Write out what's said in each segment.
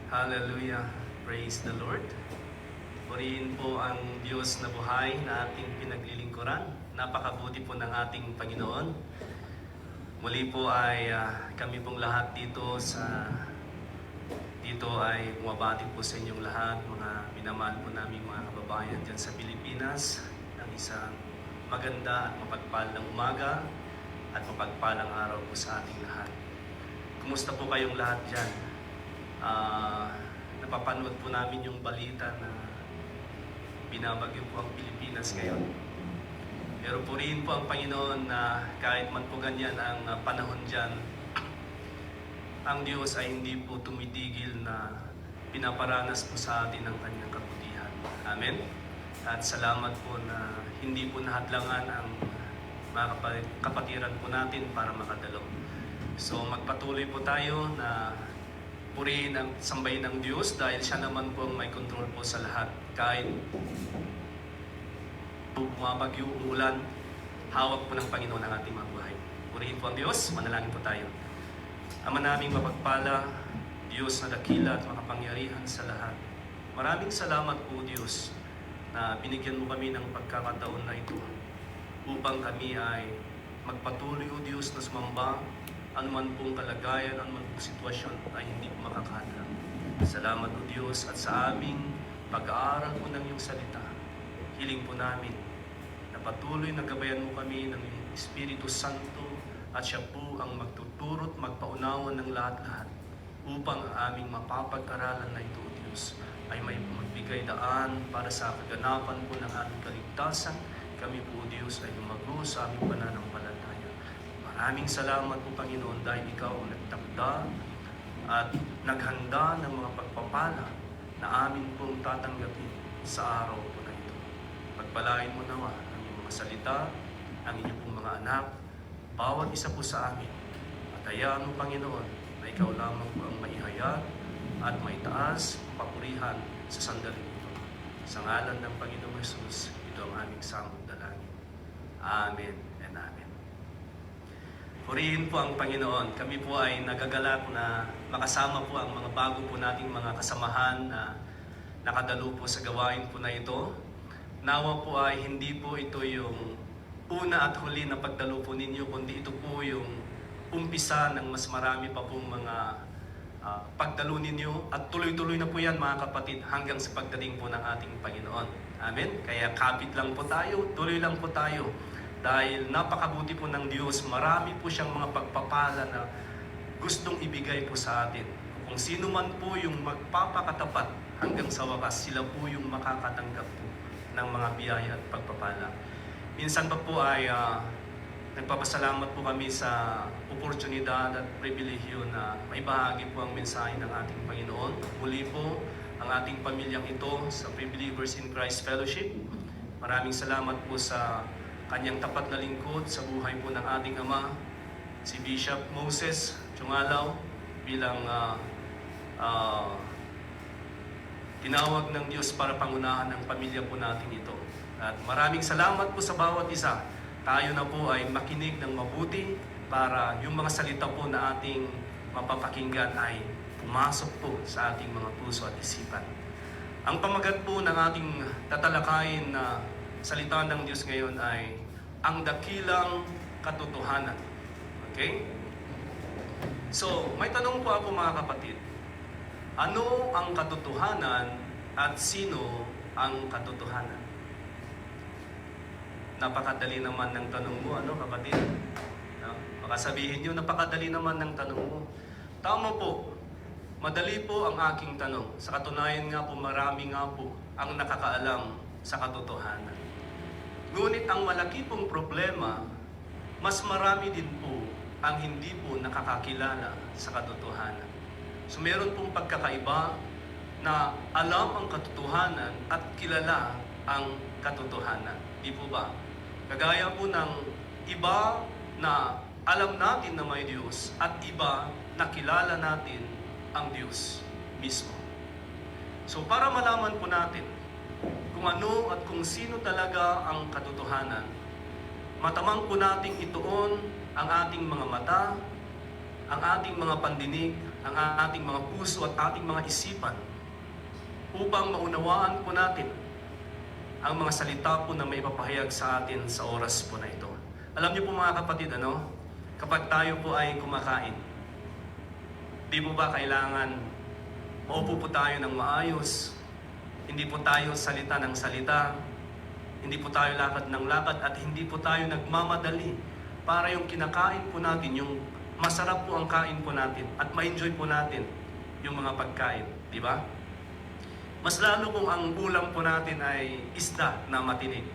Hallelujah. Praise the Lord. Purihin po ang Diyos na buhay na ating pinaglilingkuran. Napakabuti po ng ating Panginoon. Muli po ay kami pong lahat dito ay bumabati po sa inyong lahat, mga minamahal po namin mga kababayan dyan sa Pilipinas, ng isang maganda at mapagpalang umaga at mapagpalang araw po sa ating lahat. Kumusta po kayong lahat dyan? Napapanood po namin yung balita na binabagyo po ang Pilipinas ngayon. Pero purihin po ang Panginoon na kahit man po ganyan ang panahon dyan, ang Diyos ay hindi po tumitigil na pinaparanas po sa atin ang kanyang kabutihan. Amen? At salamat po na hindi po nahadlangan ang mga kapatiran po natin para makadalo. So magpatuloy po tayo na purihin ang sambahin ng Diyos dahil siya naman po ang may control po sa lahat. Kahit bumabagyo, umulan, hawak po ng Panginoon ang ating mga buhay. Purihin po ang Diyos, manalangin po tayo. Ama naming mapagpala, Diyos na dakila at makapangyarihan sa lahat. Maraming salamat po Diyos na binigyan mo kami ng pagkakataon na ito upang kami ay magpatuloy o Diyos na sumamba anuman pong kalagayan, anuman pong sitwasyon ay hindi po makakadang. Salamat po Diyos at sa aming pag-aaral po ng iyong salita. Hiling po namin na patuloy na gabayan mo kami ng iyong Espiritu Santo at siya po ang magtuturo't magpaunawan ng lahat-lahat upang ang aming mapapag-aralan na ito, Diyos, ay may magbigay daan para sa kaganapan po ng aming kaligtasan. Kami po, Diyos, ay lumago sa aming pananampalataya. Maraming salamat po, Panginoon, dahil ikaw ang nagtakda at naghanda ng mga pagpapala na amin pong tatanggapin sa araw po na ito. Pagpalain mo nawa ang iyong mga salita, ang inyong pong mga anak, bawat isa po sa amin. At hayaan mo, Panginoon, na ikaw lamang po ang maihayag at maitaas, papurihan sa sandaling ito. Sa ngalan ng Panginoong Jesus, ito ang aming samod dalangin. Amen and amen. Purihin po ang Panginoon. Kami po ay nagagalak na makasama po ang mga bago po nating mga kasamahan na nakadalo po sa gawain po na ito. Nawa po ay hindi po ito yung una at huli na pagdalo po ninyo, kundi ito po yung umpisa ng mas marami pa pong mga pagdalo ninyo at tuloy-tuloy na po yan mga kapatid hanggang sa pagdating po ng ating Panginoon. Amen? Kaya kapit lang po tayo, tuloy lang po tayo dahil napakabuti po ng Diyos, marami po siyang mga pagpapala na gustong ibigay po sa atin. Kung sino man po yung magpapakatapat hanggang sa wakas, sila po yung makakatanggap po ng mga biyaya at pagpapala. Minsan pa po ay nagpapasalamat po kami sa oportunidad at pribilehyo na may bahagi po ang mensahe ng ating Panginoon. Muli po ang ating pamilyang ito sa Pre-Believers in Christ Fellowship. Maraming salamat po sa kanyang tapat na lingkod sa buhay po ng ating Ama, si Bishop Moses Chungalaw, bilang tinawag ng Diyos para pangunahan ang pamilya po natin ito. At maraming salamat po sa bawat isa. Tayo na po ay makinig ng mabuti para yung mga salita po na ating mapapakinggan ay pumasok po sa ating mga puso at isipan. Ang pamagat po ng ating tatalakayin na salita ng Diyos ngayon ay ang dakilang katotohanan. Okay? So, may tanong po ako mga kapatid. Ano ang katotohanan at sino ang katotohanan? Napakadali naman ng tanong mo, ano kapatid? No? Baka sabihin nyo, napakadali naman ng tanong mo. Tama po, madali po ang aking tanong. Sa katunayan nga po, marami nga po ang nakakaalam sa katotohanan. Ngunit ang malaki pong problema, mas marami din po ang hindi po nakakakilala sa katotohanan. So meron pong pagkakaiba na alam ang katotohanan at kilala ang katotohanan. Di po ba? Kagaya po ng iba na alam natin na may Diyos at iba na kilala natin ang Diyos mismo. So para malaman po natin kung ano at kung sino talaga ang katotohanan, matamang po nating ituon ang ating mga mata ang ating mga pandinig, ang ating mga puso at ating mga isipan upang maunawaan po natin ang mga salita po na may papahayag sa atin sa oras po na ito. Alam niyo po mga kapatid, kapag tayo po ay kumakain, di po ba kailangan maupo po tayo ng maayos, hindi po tayo salita ng salita, hindi po tayo lakad ng lakad, at hindi po tayo nagmamadali para yung kinakain po natin, yung masarap po ang kain po natin at ma-enjoy po natin yung mga pagkain, di ba? Mas lalo kung ang ulam po natin ay isda na matinik,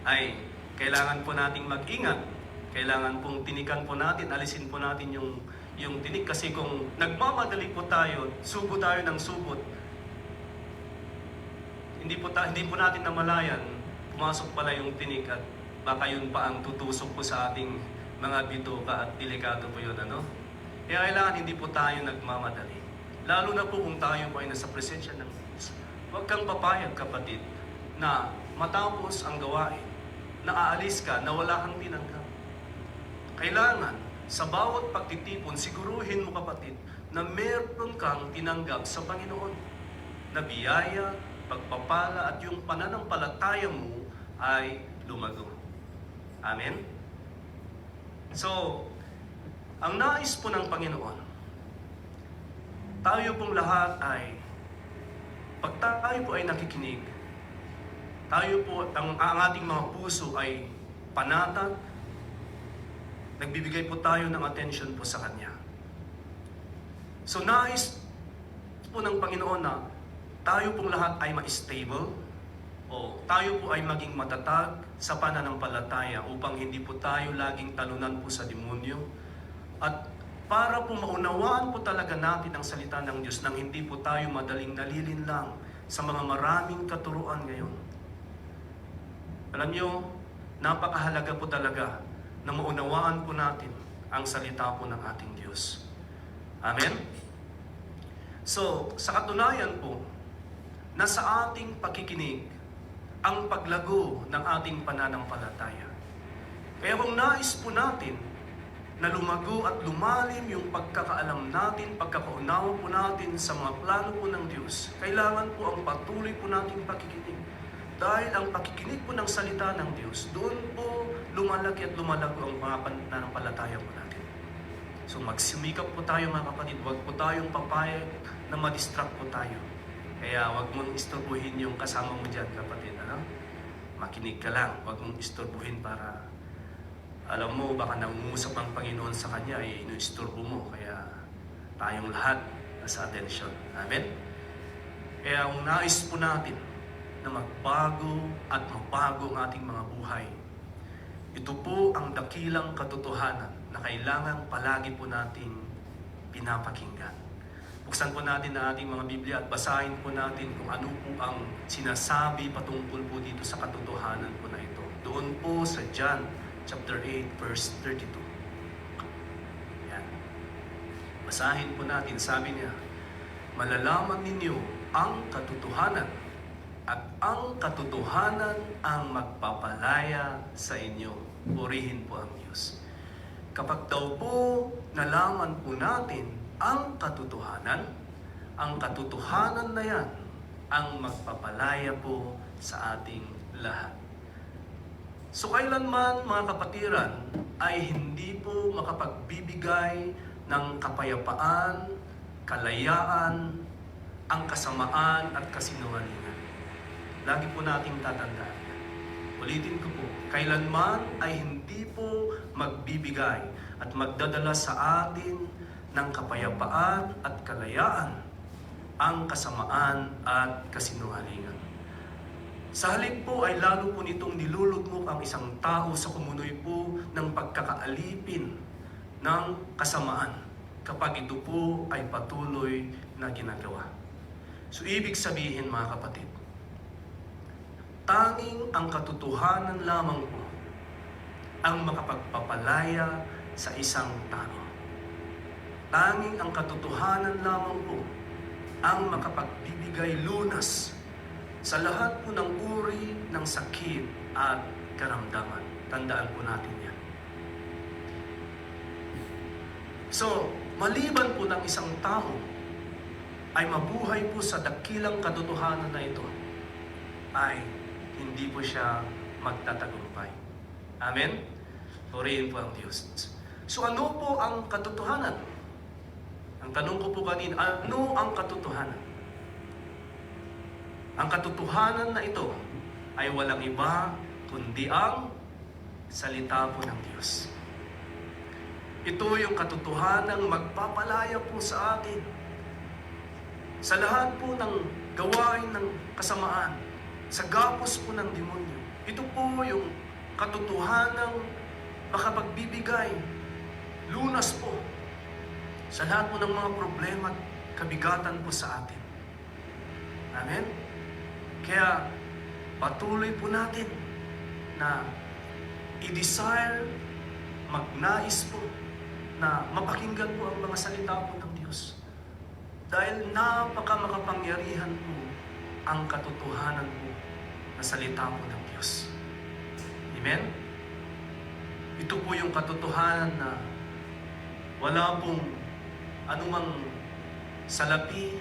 ay kailangan po nating mag-ingat. Kailangan pong tinikan po natin, alisin po natin yung tinik. Kasi kung nagmamadali po tayo, subo tayo ng subot, hindi po natin namalayan, pumasok pala yung tinik at baka yun pa ang tutusok po sa ating mga bituka at delikado po yun, Kaya kailangan hindi po tayo nagmamadali. Lalo na po kung tayo po ay nasa presensya ng Diyos. Huwag kang papayag, kapatid, na matapos ang gawain, na aalis ka, na wala kang tinanggap. Kailangan, sa bawat pagtitipon, siguruhin mo, kapatid, na meron kang tinanggap sa Panginoon. Na biyaya, pagpapala, at yung pananampalataya mo ay lumago. Amen? So, ang nais po ng Panginoon, tayo pong lahat ay, pag tayo po ay nakikinig, tayo po, ang ating mga puso ay panatag, nagbibigay po tayo ng attention po sa Kanya. So, nais po ng Panginoon na tayo pong lahat ay ma-stable, o tayo po ay maging matatag sa pananampalataya upang hindi po tayo laging talunan po sa demonyo, at para po maunawaan po talaga natin ang salita ng Diyos nang hindi po tayo madaling nalilinlang sa mga maraming katuruan ngayon. Alam niyo, napakahalaga po talaga na maunawaan po natin ang salita po ng ating Diyos. Amen? So, sa katunayan po, na sa ating pakikinig ang paglago ng ating pananampalataya. Kaya kung nais po natin na lumago at lumalim yung pagkakaalam natin, pagkakaunawa po natin sa mga plano po ng Diyos, kailangan po ang patuloy po nating pakikinig. Dahil ang pakikinig po ng salita ng Diyos, doon po lumalaki at lumalago ang mga pananampalataya po natin. So magsimikap po tayo mga kapatid, huwag po tayong papayag na ma-distract po tayo. Kaya huwag mong istorbuhin yung kasama mo dyan, kapatid. Makinig ka lang, huwag mong istorbuhin para alam mo, baka nangungusap ang Panginoon sa Kanya, inuisturbo mo. Kaya tayong lahat nasa atensyon. Amen? Kaya kung nais po natin na magbago at mabago ang ating mga buhay, ito po ang dakilang katotohanan na kailangan palagi po natin pinapakinggan. Buksan po natin ang ating mga Biblia at basahin po natin kung ano po ang sinasabi patungkol po dito sa katotohanan po na ito. Doon po sa John chapter 8, verse 32. Yan. Basahin po natin, sabi niya, malalaman ninyo ang katotohanan, at ang katotohanan ang magpapalaya sa inyo. Purihin po ang Diyos. Kapag daw po nalaman po natin ang katotohanan na yan ang magpapalaya po sa ating lahat. So kailanman mga kapatiran ay hindi po makapagbibigay ng kapayapaan, kalayaan, ang kasamaan at kasinungalingan. Lagi po nating tatandaan. Ulitin ko po, kailanman ay hindi po magbibigay at magdadala sa atin ng kapayapaan at kalayaan, ang kasamaan at kasinungalingan. Sa halip po ay lalo po nitong nilulugmok ang isang tao sa kumunoy po ng pagkakaalipin ng kasamaan kapag ito po ay patuloy na ginagawa. So ibig sabihin mga kapatid, tanging ang katotohanan lamang po ang makapagpapalaya sa isang tao. Tanging ang katotohanan lamang po ang makapagbibigay lunas sa lahat po ng uri ng sakit at karamdaman. Tandaan po natin yan. So, maliban po ng isang tao ay mabuhay po sa dakilang katotohanan na ito, ay hindi po siya magtatagumpay. Amen? Purihin po ang Diyos. So ano po ang katotohanan? Ang tanong ko po kanina, ano ang katotohanan? Ang katotohanan na ito ay walang iba kundi ang salita po ng Diyos. Ito yung katotohanang magpapalaya po sa atin sa lahat po ng gawain ng kasamaan, sa gapos po ng demonyo. Ito po yung katotohanang makapagbibigay lunas po sa lahat po ng mga problema at kabigatan po sa atin. Amen? Kaya patuloy po natin na i-desire, magnais po na mapakinggan po ang mga salita po ng Diyos. Dahil napakamakapangyarihan po ang katotohanan po na salita po ng Diyos. Amen? Ito po yung katotohanan na wala pong anumang salapi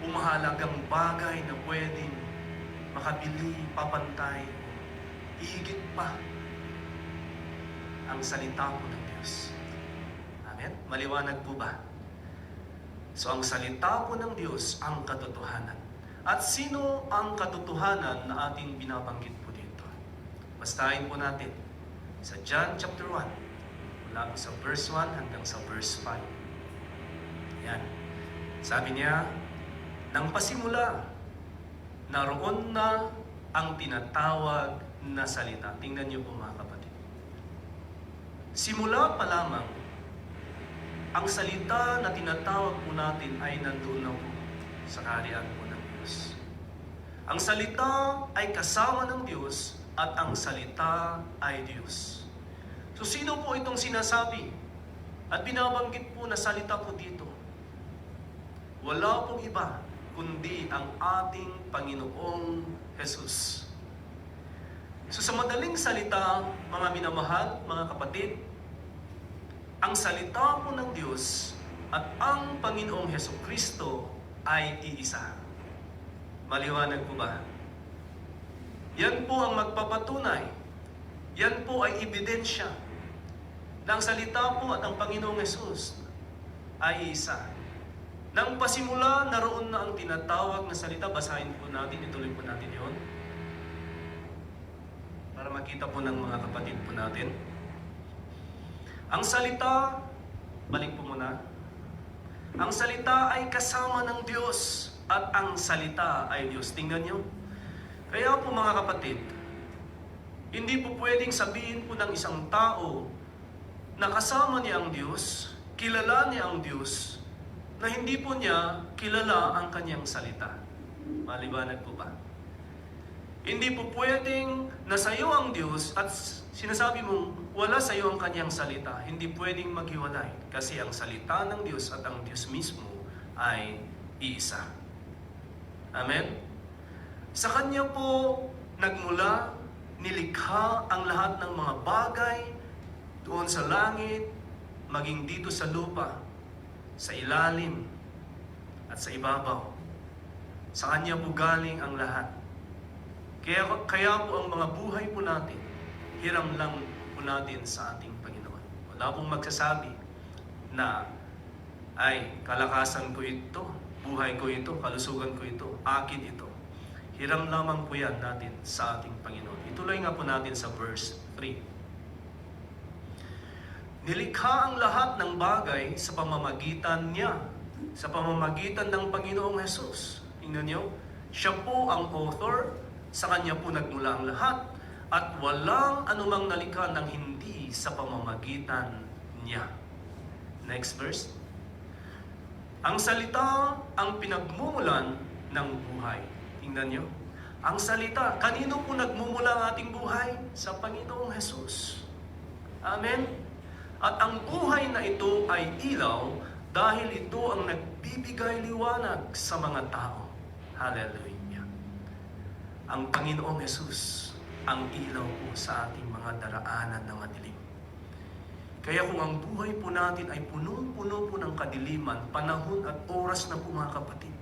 o mahalagang bagay na pwedeng makabili, papantay, ihigit pa ang salita po ng Diyos. Amen? Maliwanag po ba? So ang salita po ng Diyos ang katotohanan. At sino ang katotohanan na ating binabanggit po dito? Basahin po natin sa John chapter 1, mula sa verse 1 hanggang sa verse 5. Yan. Sabi niya, nang pasimula, naroon na ang tinatawag na salita. Tingnan niyo po mga kapatid. Simula pa lamang, ang salita na tinatawag po natin ay nandoon na po sa kaharian po ng Diyos. Ang salita ay kasama ng Diyos at ang salita ay Diyos. So sino po itong sinasabi at binabanggit po na salita po dito? Wala pong iba kundi ang ating Panginoong Jesus. So sa madaling salita, mga minamahal, mga kapatid, ang salita po ng Diyos at ang Panginoong Hesukristo ay iisa. Maliwanag po ba? Yan po ang magpapatunay. Yan po ay ebidensya na ang salita po at ang Panginoong Hesus ay isa. Nang pasimula, naroon na ang tinatawag na salita. Basahin po natin, ituloy po natin yon para makita po ng mga kapatid po natin. Ang salita, balik po muna. Ang salita ay kasama ng Diyos at ang salita ay Diyos. Tingnan nyo. Kaya po mga kapatid, hindi po pwedeng sabihin po ng isang tao na kasama niya ang Diyos, kilala niya ang Diyos, na hindi po niya kilala ang kanyang salita. Maliwanag po ba? Hindi po pwedeng nasa iyo ang Diyos at sinasabi mong wala sa iyo ang kanyang salita. Hindi pwedeng maghiwalay kasi ang salita ng Diyos at ang Diyos mismo ay iisa. Amen? Sa Kanya po nagmula, nilikha ang lahat ng mga bagay doon sa langit, maging dito sa lupa, sa ilalim at sa ibabaw. Sa Kanya po galing ang lahat. Kaya po ang mga buhay po natin, hiram lang po natin sa ating Panginoon. Wala pong magsasabi na, ay, kalakasan ko ito, buhay ko ito, kalusugan ko ito, akin ito. Hiram lamang po yan natin sa ating Panginoon. Ituloy nga po natin sa verse 3. Nilikha ang lahat ng bagay sa pamamagitan niya, sa pamamagitan ng Panginoong Hesus. Tingnan niyo, siya po ang author, sa Kanya po nagmula ang lahat, at walang anumang nalikha ng hindi sa pamamagitan niya. Next verse. Ang salita ang pinagmumulan ng buhay. Tingnan nyo. Ang salita, kanino po nagmumula ang ating buhay? Sa Panginoong Hesus. Amen? At ang buhay na ito ay ilaw dahil ito ang nagbibigay liwanag sa mga tao. Hallelujah. Ang Panginoong Hesus ang ilaw po sa ating mga daraanan na madilim. Kaya kung ang buhay po natin ay punong-puno po ng kadiliman, panahon at oras na po mga kapatid,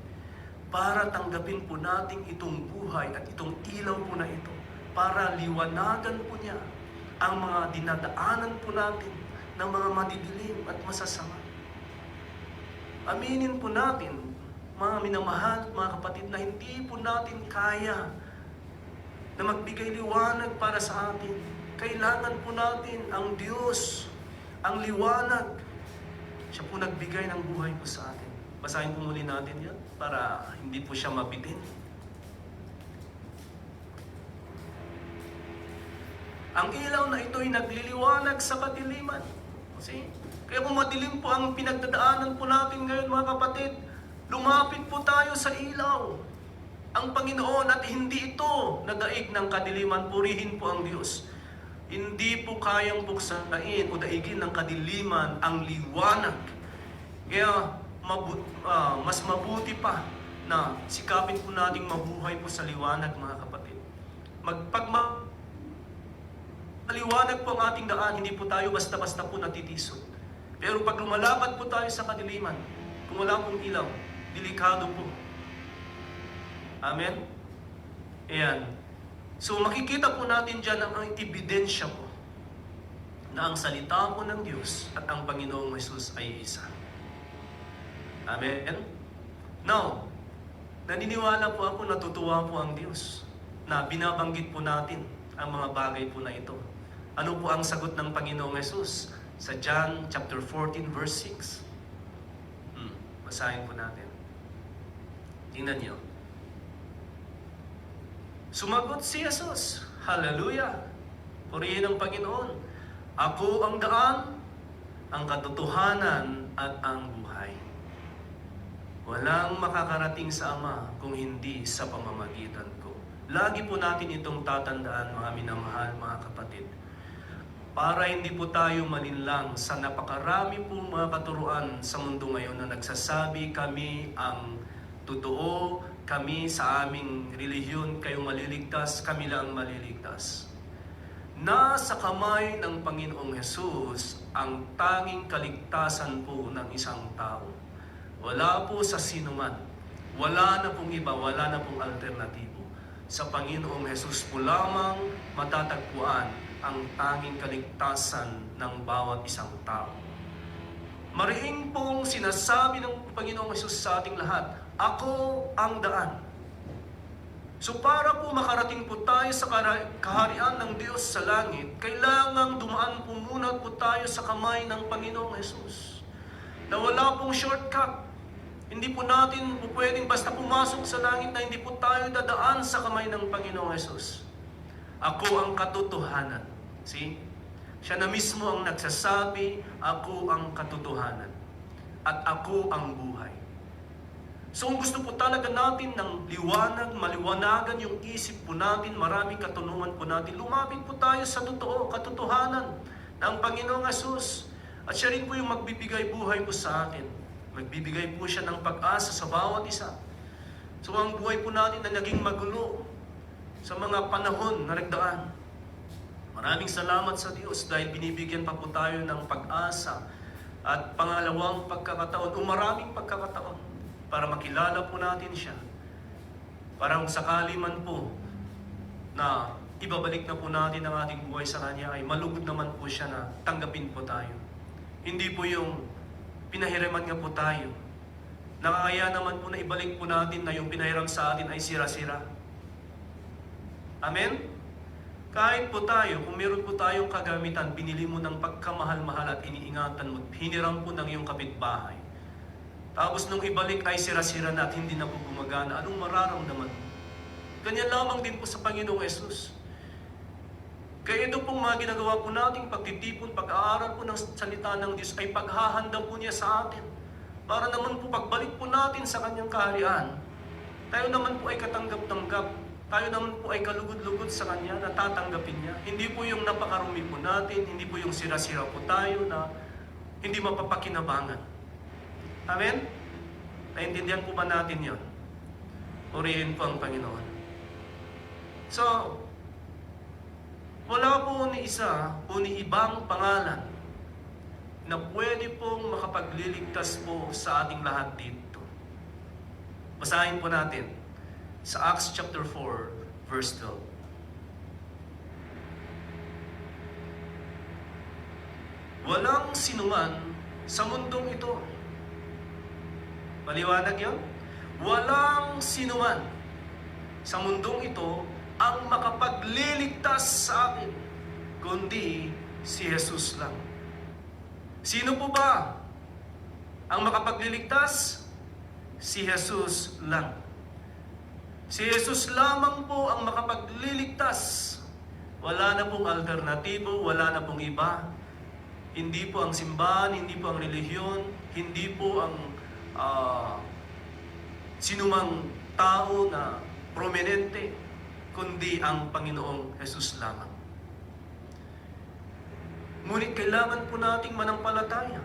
para tanggapin po natin itong buhay at itong ilaw po na ito, para liwanagan po niya ang mga dinadaanan po natin ng mga madidilim at masasama. Aminin po natin, mga minamahal at mga kapatid, na hindi po natin kaya na magbigay liwanag para sa atin. Kailangan po natin ang Diyos, ang liwanag. Siya po nagbigay ng buhay po sa atin. Basahin po muli natin yan para hindi po siya mabitin. Ang ilaw na ito ay nagliliwanag sa kadiliman. See? Kaya kung madilim po ang pinagdadaanan po natin ngayon mga kapatid, lumapit po tayo sa ilaw. Ang Panginoon at hindi ito nadaig ng kadiliman, purihin po ang Diyos. Hindi po kayang buksain o daigin ng kadiliman ang liwanag. Kaya mas mabuti pa na sikapin po nating mabuhay po sa liwanag mga kapatid. Maliwanag po ang ating daan, hindi po tayo basta-basta po natitisod. Pero pag lumalapad po tayo sa kadiliman, kung wala pong ilaw, delikado po. Amen? Ayan. So makikita po natin dyan ang ebidensya po na ang salita po ng Diyos at ang Panginoong Jesus ay isa. Amen? Now, naniniwala po ako, natutuwa po ang Diyos na binabanggit po natin ang mga bagay po na ito. Ano po ang sagot ng Panginoong Jesus? Sa John chapter 14 verse 6. Basahin po natin. Tingnan niyo. Sumagot si Jesus, Hallelujah! Purihin ang Panginoon. Ako ang daan, ang katotohanan at ang buhay. Walang makakarating sa Ama kung hindi sa pamamagitan ko. Lagi po natin itong tatandaan, mga minamahal, mga kapatid. Para hindi po tayo malinlang sa napakarami pong mga katuruan sa mundo ngayon na nagsasabi kami ang totoo, kami sa aming relihiyon, kayo maliligtas, kami lang maliligtas. Nasa kamay ng Panginoong Jesus ang tanging kaligtasan po ng isang tao. Wala po sa sinuman. Wala na pong iba, wala na pong alternatibo. Sa Panginoong Jesus po lamang matatagpuan ang tanging kaligtasan ng bawat isang tao. Mariing pong sinasabi ng Panginoong Jesus sa ating lahat, ako ang daan. So para po makarating po tayo sa kaharian ng Diyos sa langit, kailangang dumaan po muna po tayo sa kamay ng Panginoong Jesus. Na wala pong shortcut. Hindi po natin po pwedeng basta pumasok sa langit na hindi po tayo dadaan sa kamay ng Panginoong Jesus. Ako ang katotohanan. See? Siya na mismo ang nagsasabi, ako ang katotohanan. At ako ang buhay. So kung gusto po talaga natin ng liwanag, maliwanagan yung isip po natin, maraming katunungan po natin, lumapit po tayo sa totoo, katotohanan ng Panginoong Jesus. At siya rin po yung magbibigay buhay po sa atin. Magbibigay po siya ng pag-asa sa bawat isa. So ang buhay po natin na naging magulo sa mga panahon na nagdaan. Maraming salamat sa Diyos dahil binibigyan pa po tayo ng pag-asa at pangalawang pagkakataon o maraming pagkakataon para makilala po natin siya. Parang sakali man po na ibabalik na po natin ang ating buhay sa Kanya ay malugod naman po siya na tanggapin po tayo. Hindi po yung pinahiraman nga po tayo. Nakakaya naman po na ibalik po natin na yung pinahiram sa atin ay sira-sira. Amen? Kahit po tayo, kung meron po tayong kagamitan, binili mo ng pagkamahal-mahal at iniingatan mo, hiniram po ng iyong kapitbahay. Tapos nung ibalik ay sira-sira na at hindi na po gumagana, anong mararamdaman mo? Ganyan lamang din po sa Panginoong Jesus. Kaya ito pong mga ginagawa po nating pagtitipon, pag-aaral po ng salita ng Diyos ay paghahanda po niya sa atin. Para naman po pagbalik po natin sa Kanyang kaharian, tayo naman po ay katanggap-tanggap. Tayo naman po ay kalugod-lugod sa Kanya, natatanggapin niya. Hindi po yung napakarumi po natin, hindi po yung sira-sira po tayo na hindi mapapakinabangan. Amen? Naintindihan po ba natin yun? Purihin po ang Panginoon. So, wala po ni isa o ni ibang pangalan na pwede pong makapagliligtas po sa ating lahat dito. Basahin po natin sa Acts chapter 4, verse 12. Walang sinuman sa mundong ito. Maliwanag yun? Walang sinuman sa mundong ito ang makapagliligtas sa akin, kundi si Jesus lang. Sino po ba ang makapagliligtas? Si Jesus lang. Si Jesus lamang po ang makapagliligtas. Wala na pong alternatibo, wala na pong iba. Hindi po ang simbahan, hindi po ang relihiyon, hindi po ang sinumang tao na prominente, kundi ang Panginoong Jesus lamang. Ngunit kailangan po nating manampalataya.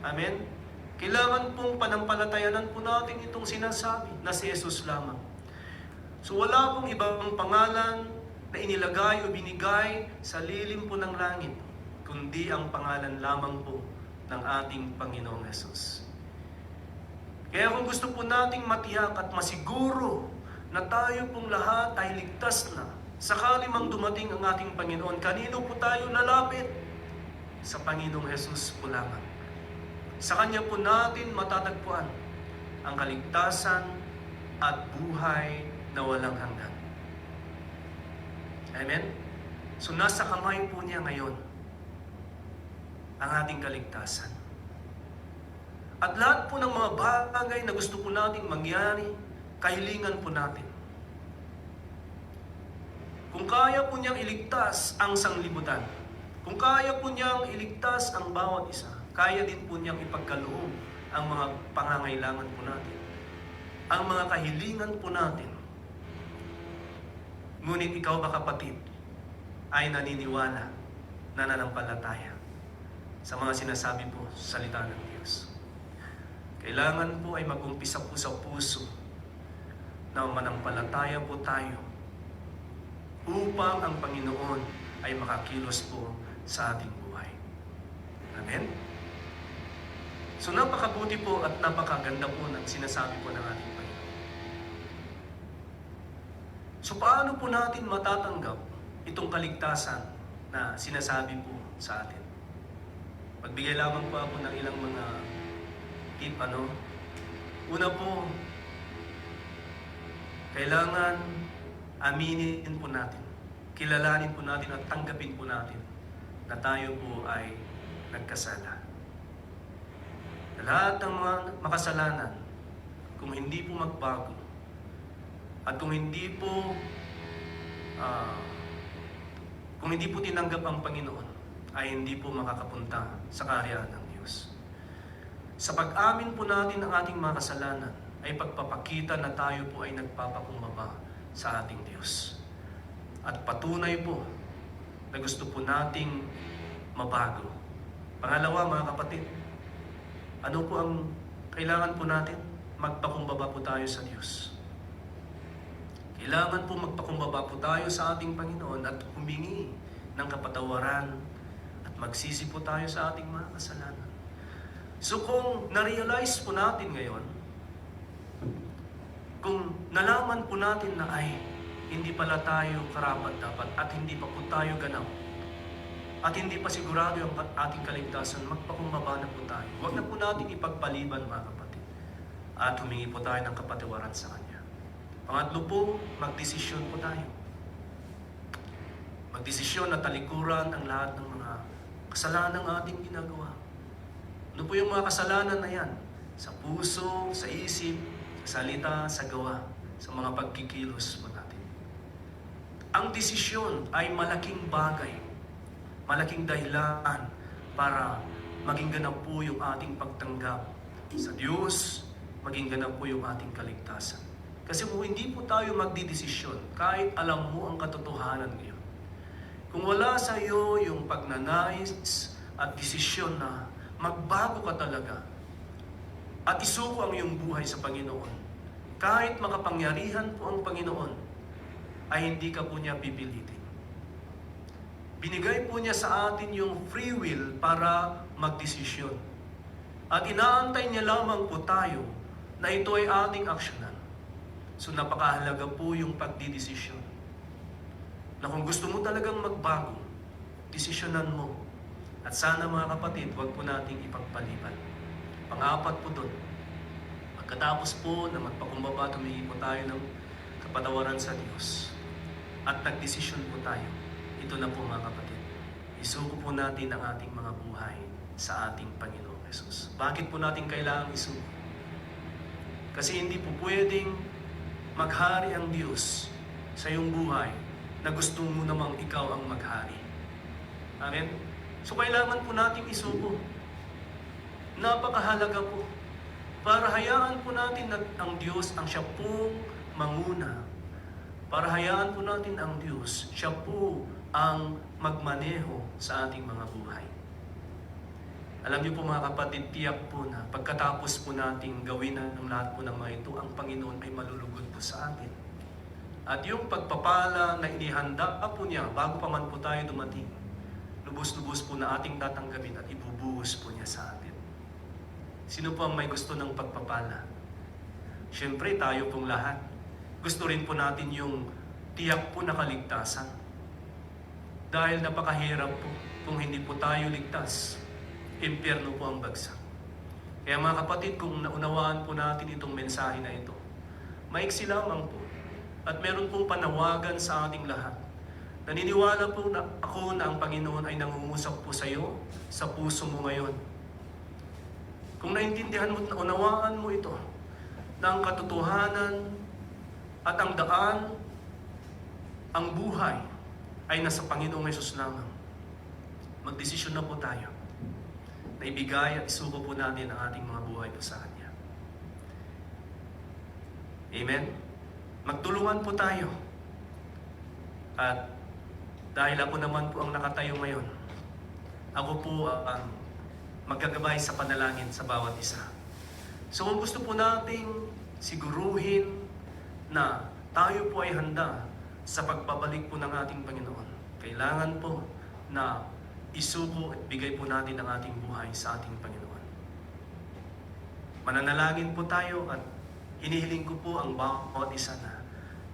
Amen? Kailangan pong panampalatayanan po natin itong sinasabi na si Jesus lamang. So wala pong ibang pangalan na inilagay o binigay sa lilim po ng langit, kundi ang pangalan lamang po ng ating Panginoong Jesus. Kaya kung gusto po nating matiyak at masiguro na tayo pong lahat ay ligtas na, sakali mang dumating ang ating Panginoon, kanino po tayo lalapit? Sa Panginoong Jesus po lamang. Sa Kanya po natin matatagpuan ang kaligtasan at buhay na walang hanggan. Amen? So nasa kamay po niya ngayon ang ating kaligtasan. At lahat po ng mga bagay na gusto po nating mangyari, kahilingan po natin. Kung kaya po niyang iligtas ang sanglibutan, kung kaya po niyang iligtas ang bawat isa, kaya din po niyang ipagkaloob ang mga pangangailangan po natin, ang mga kahilingan po natin. Ngunit ikaw ba, kapatid, ay naniniwala, nananampalataya sa mga sinasabi po sa salita ng Diyos? Kailangan po ay mag-umpisa po sa puso na manampalataya po tayo upang ang Panginoon ay makakilos po sa ating buhay. Amen? So napakabuti po at napakaganda po ng sinasabi po ng ating Panginoon. So paano po natin matatanggap itong kaligtasan na sinasabi po sa atin? Magbigay lamang po ako ng ilang mga tip. Una po, kailangan aminin po natin, kilalanin po natin at tanggapin po natin na tayo po ay nagkasala. Lahat ng mga makasalanan, kung hindi po magbago at kung hindi po tinanggap ang Panginoon, ay hindi po makakapunta sa kaharian ng Diyos. Sa pag-amin po natin ng ating mga kasalanan, ay pagpapakita na tayo po ay nagpapakumbaba sa ating Diyos. At patunay po na gusto po nating mabago. Pangalawa, mga kapatid, ano po ang kailangan po natin? Magpakumbaba po tayo sa Diyos. Kailangan po magpakumbaba po tayo sa ating Panginoon at humingi ng kapatawaran at magsisi po tayo sa ating mga kasalanan. So kung na-realize po natin ngayon, kung nalaman po natin na ay hindi pala tayo karapat-dapat at hindi pa po tayo ganap at hindi pa sigurado ang ating kaligtasan, magpakumbaba na po tayo. Huwag na po natin ipagpaliban, mga kapatid, at humingi po tayo ng kapatawaran sa Kanya. Pangatlo po, magdesisyon po tayo. Magdesisyon na talikuran ang lahat ng mga kasalanan ng ating ginagawa. Ano po yung mga kasalanan na yan? Sa puso, sa isip, sa salita, sa gawa, sa mga pagkikilos po natin. Ang desisyon ay malaking bagay, malaking dahilan para maging ganap po yung ating pagtanggap sa Diyos, maging ganap po yung ating kaligtasan. Kasi kung hindi po tayo magdidesisyon, kahit alam mo ang katotohanan ngayon, kung wala sa iyo yung pagnanais at desisyon na magbago ka talaga at isuko ang iyong buhay sa Panginoon, kahit makapangyarihan po ang Panginoon, ay hindi ka po niya pipilitin. Binigay po niya sa atin yung free will para magdesisyon. At inaantay niya lamang po tayo na ito ay ating aksyonan. So napakahalaga po yung pagdidesisyon. Na kung gusto mo talagang magbago, desisyonan mo. At sana mga kapatid, huwag po nating ipagpaliban. Pang-apat po doon, pagkatapos po na magpakumbaba, tumingi po tayo ng kapatawaran sa Diyos. At nagdesisyon po tayo. Ito na po mga kapatid. Isuko po natin ang ating mga buhay sa ating Panginoong Hesus. Bakit po natin kailangang isuko? Kasi hindi po pwedeng maghari ang Diyos sa iyong buhay na gusto mo namang ikaw ang maghari. Amen? So kailangan po natin isuko. Napakahalaga po. Para hayaan po natin na ang Diyos ang siya pong manguna. Para hayaan po natin ang Diyos, siya po ang magmaneho sa ating mga buhay. Alam niyo po mga kapatid, tiyak po na pagkatapos po nating gawin ng lahat po ng mga ito, ang Panginoon ay malulugod po sa atin. At yung pagpapala na inihanda po niya bago pa man po tayo dumating, lubos-lubos po na ating tatanggapin at ibubuhos po niya sa atin. Sino po ang may gusto ng pagpapala? Siyempre tayo pong lahat. Gusto rin po natin yung tiyak po na kaligtasan. Dahil napakahirap po kung hindi po tayo ligtas. Impyerno po ang bagsak. Kaya mga kapatid, kung naunawaan po natin itong mensahe na ito, maiksi lamang po. At meron pong panawagan sa ating lahat. Naniniwala po na ako na ang Panginoon ay nangungusap po sa iyo, sa puso mo ngayon. Kung naintindihan mo at naunawaan mo ito, na ang katotohanan at ang daan, ang buhay, ay nasa Panginoong Hesus lamang. Magdesisyon na po tayo na ibigay at isuko po natin ang ating mga buhay po sa Kanya. Amen? Magtulungan po tayo. At dahil ako naman po ang nakatayo ngayon, ako po ang magkagabay sa panalangin sa bawat isa. So kung gusto po nating siguruhin na tayo po ay handa sa pagbabalik po ng ating Panginoon, kailangan po na isuko at bigay po natin ang ating buhay sa ating Panginoon. Mananalangin po tayo at hinihiling ko po ang bawat isa na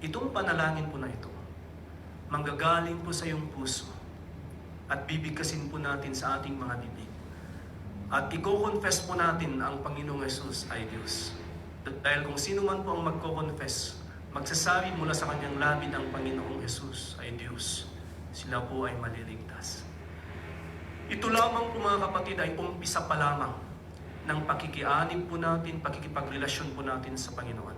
itong panalangin po na ito, manggagaling po sa iyong puso at bibigkasin po natin sa ating mga bibig. At i-confess po natin ang Panginoong Hesus ay Diyos. Dahil kung sino man po ang magko-confess, magsasabi mula sa kanyang labi ng Panginoong Hesus ay Diyos, sila po ay maliligtas. Ito lamang po mga kapatid ay umpisa pa lamang ng pakikianib po natin, pakikipagrelasyon po natin sa Panginoon.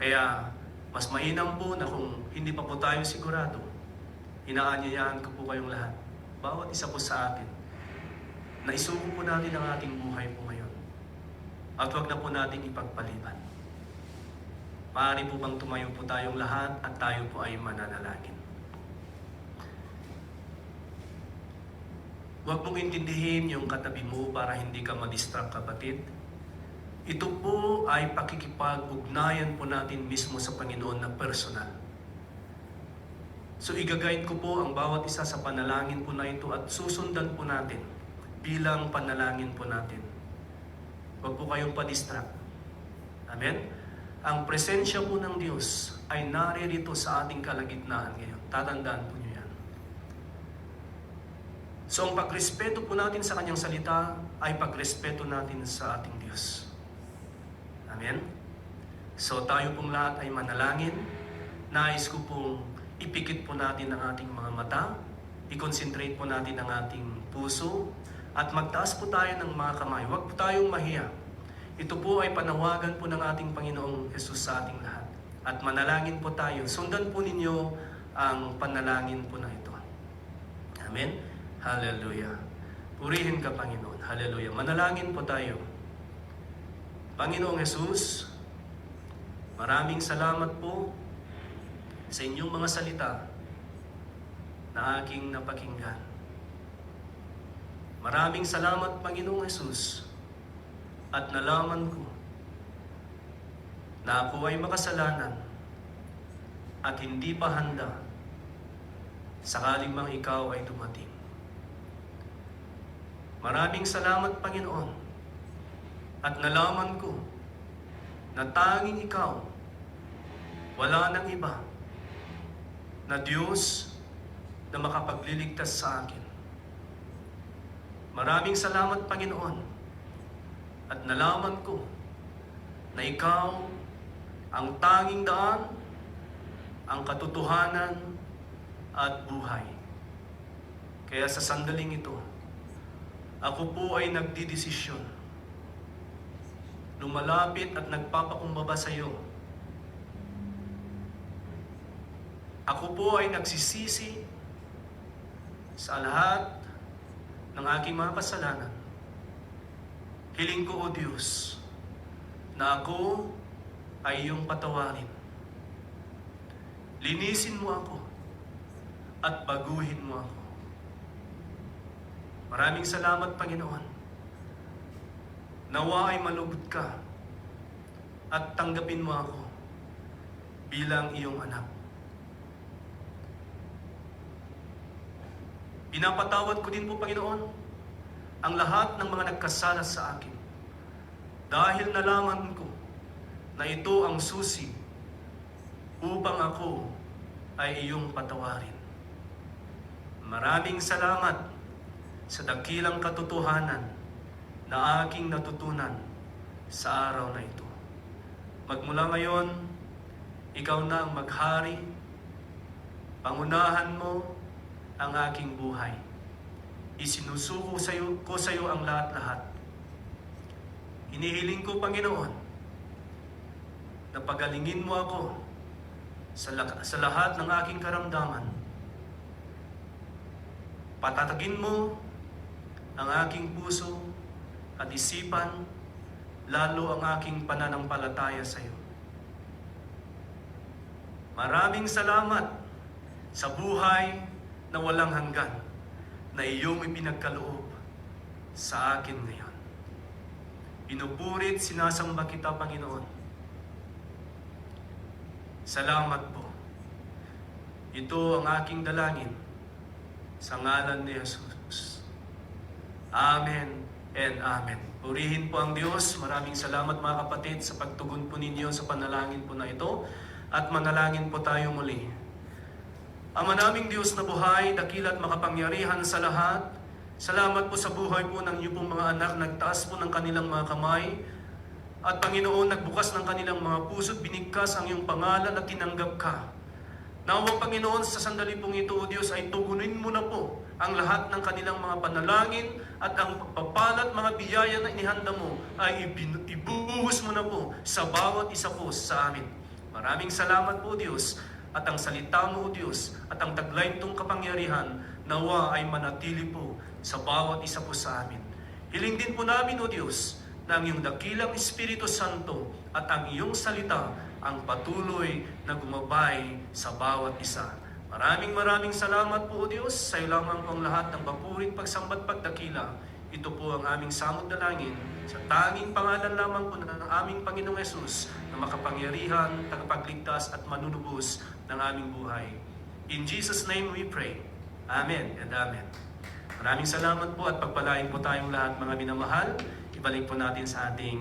Kaya mas mainam po na kung hindi pa po tayo sigurado, inaanyayahan ko po kayong lahat, bawat isa po sa atin, na isuko po natin ang ating buhay po ngayon. At huwag na po natin ipagpaliban. Maaari po bang tumayo po tayong lahat at tayo po ay mananalangin. Huwag mong intindihin yung katabi mo para hindi ka madistract, kapatid. Ito po ay pakikipag-ugnayan po natin mismo sa Panginoon na personal. So igagayad ko po ang bawat isa sa panalangin po na ito at susundan po natin bilang panalangin po natin. Huwag po kayong pa-distract. Amen? Ang presensya po ng Diyos ay naririto sa ating kalagitnaan ngayon. Tatandaan po niyo yan. So ang pagrespeto po natin sa Kanyang salita ay pagrespeto natin sa ating Diyos. Amen? So tayo pong lahat ay manalangin. Nais ko pong ipikit po natin ang ating mga mata. I-concentrate po natin ang ating puso. At magtaas po tayo ng mga kamay. Huwag po tayong mahiya. Ito po ay panawagan po ng ating Panginoong Hesus sa ating lahat. At manalangin po tayo. Sundan po ninyo ang panalangin po na ito. Amen? Hallelujah. Purihin ka, Panginoon. Hallelujah. Manalangin po tayo. Panginoong Hesus, maraming salamat po sa inyong mga salita na aking napakinggan. Maraming salamat, Panginoong Hesus, at nalaman ko na ako ay makasalanan at hindi pa handa sakaling mang ikaw ay dumating. Maraming salamat, Panginoon, at nalaman ko na tanging ikaw, wala nang iba, na Diyos na makapagliligtas sa akin. Maraming salamat, Panginoon, at nalaman ko na ikaw ang tanging daan, ang katotohanan at buhay. Kaya sa sandaling ito, ako po ay nagdidesisyon, lumalapit at nagpapakumbaba sa iyo. Ako po ay nagsisisi sa lahat ng aking mga kasalanan. Hiling ko, O Diyos, na ako ay iyong patawarin. Linisin mo ako at baguhin mo ako. Maraming salamat, Panginoon. Nawa ay malugod ka at tanggapin mo ako bilang iyong anak. Pinapatawad ko din po, Panginoon, ang lahat ng mga nagkasala sa akin. Dahil nalaman ko na ito ang susi upang ako ay iyong patawarin. Maraming salamat sa dakilang katotohanan na aking natutunan sa araw na ito. Magmula ngayon, ikaw na ang maghari. Pangunahan mo ang aking buhay. Isinusuko ko sa iyo ang lahat-lahat. Hinihiling ko, Panginoon, na pagalingin mo ako sa lahat ng aking karamdaman. Patatagin mo ang aking puso at isipan, lalo ang aking pananampalataya sa iyo. Maraming salamat sa buhay na walang hanggan na iyong ipinagkaloob sa akin ngayon. Pinupurit, sinasamba kita, Panginoon. Salamat po. Ito ang aking dalangin sa ngalan ni Jesus. Amen and amen. Purihin po ang Diyos. Maraming salamat, mga kapatid, sa pagtugon po ninyo sa panalangin po na ito. At manalangin po tayo muli. Ama naming Diyos na buhay, dakila at makapangyarihan sa lahat, salamat po sa buhay po ng iyong pong mga anak. Nagtaas po ng kanilang mga kamay. At Panginoon, nagbukas ng kanilang mga puso at binigkas ang iyong pangalan at tinanggap ka. Nawa, Panginoon, sa sandali pong ito, O Diyos, ay tugunin mo na po ang lahat ng kanilang mga panalangin at ang pagpapalat, mga biyaya na inihanda mo ay ibubuhos mo na po sa bawat isa po sa amin. Maraming salamat po, Diyos, at ang salita mo, O Diyos, at ang taglay nitong kapangyarihan, nawa ay manatili po sa bawat isa po sa amin. Hiling din po namin, O Diyos, na ang iyong dakilang Espiritu Santo at ang iyong salita ang patuloy na gumabay sa bawat isa. Maraming salamat po, O Diyos. Sa iyo lamang po ang lahat ng bapuring pagsambat pagdakila. Ito po ang aming samot dalangin sa tanging pangalan lamang po ng aming Panginoong Yesus na makapangyarihan, tagapagligtas at manunubos ng aming buhay. In Jesus' name we pray. Amen and amen. Maraming salamat po at pagpalain po tayong lahat, mga minamahal. Ibalik po natin sa ating